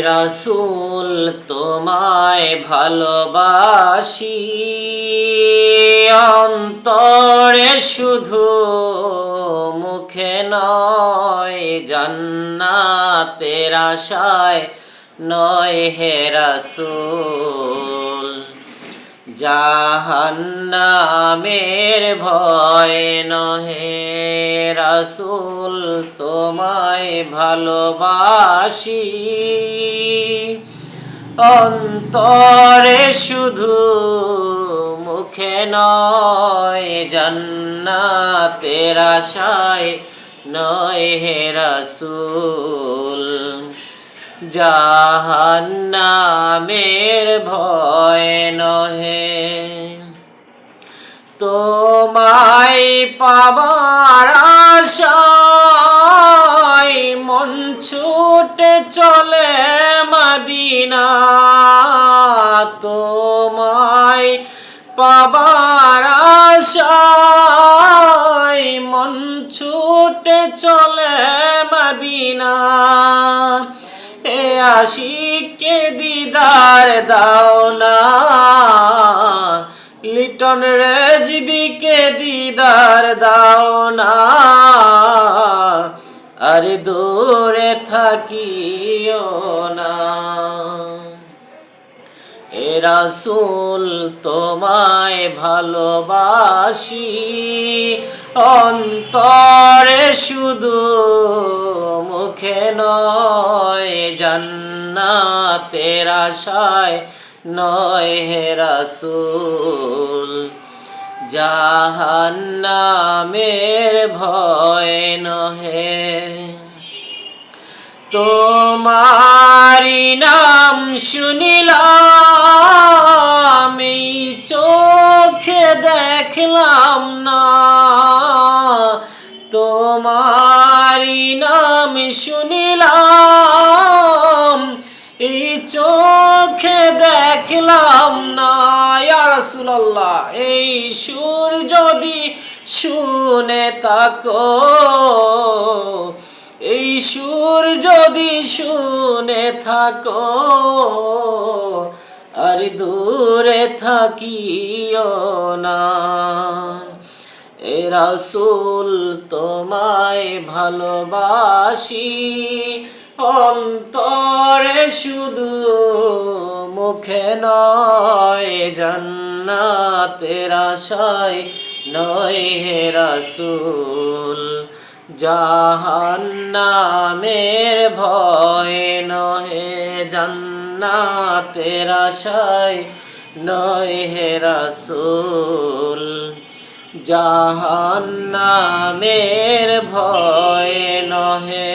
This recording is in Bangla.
রাসূল তোমায় ভালোবাসি, অন্তরে শুধু মুখে নয়, জান্নাতের আশায় নয় হে রাসূল। জাহান্নামের ভয় নহে রাসূল তোমায় ভালোবাসি, অন্তরে শুধু মুখে নয়, জান্নাতের আশায় নয় হে রাসূল। জাহান্নামের ভয় নহে। তোমায় পাবার আশায় মন ছুটে চলে মদিনা, তোমায় পাবার আশায় মন ছুটে চলে মদিনা। হে আশিকে দিদার দাও না, লিটন রেজবিকে দিদার দাও না, আর দূরে থাকিও না। এ রাসূল তোমায় ভালোবাসি, অন্তরে শুধু মুখে নয়, জান্নাতের আশায় নয় হে রাসূল। জাহান্নামের ভয় নহে। তোমারি নাম শুনিলাম, এই চোখে দেখলাম না, তোমারি নাম শুনিলাম, এই চোখে দেখলাম না। ইয়া রাসূলুল্লাহ, এই সুর যদি শুনে থাকো, এই সুর যদি শুনে থাকো, আর দূরে থাকিও না। এ রাসূল তোমায় ভালোবাসি, অন্তরে শুধু মুখে নয়, জান্নাতের আশায় নয় হে রাসূল। জাহান্নামের ভয় নহে, জান্নাতের আশায় নয় হে রাসূল। জাহান্নামের ভয় নহে।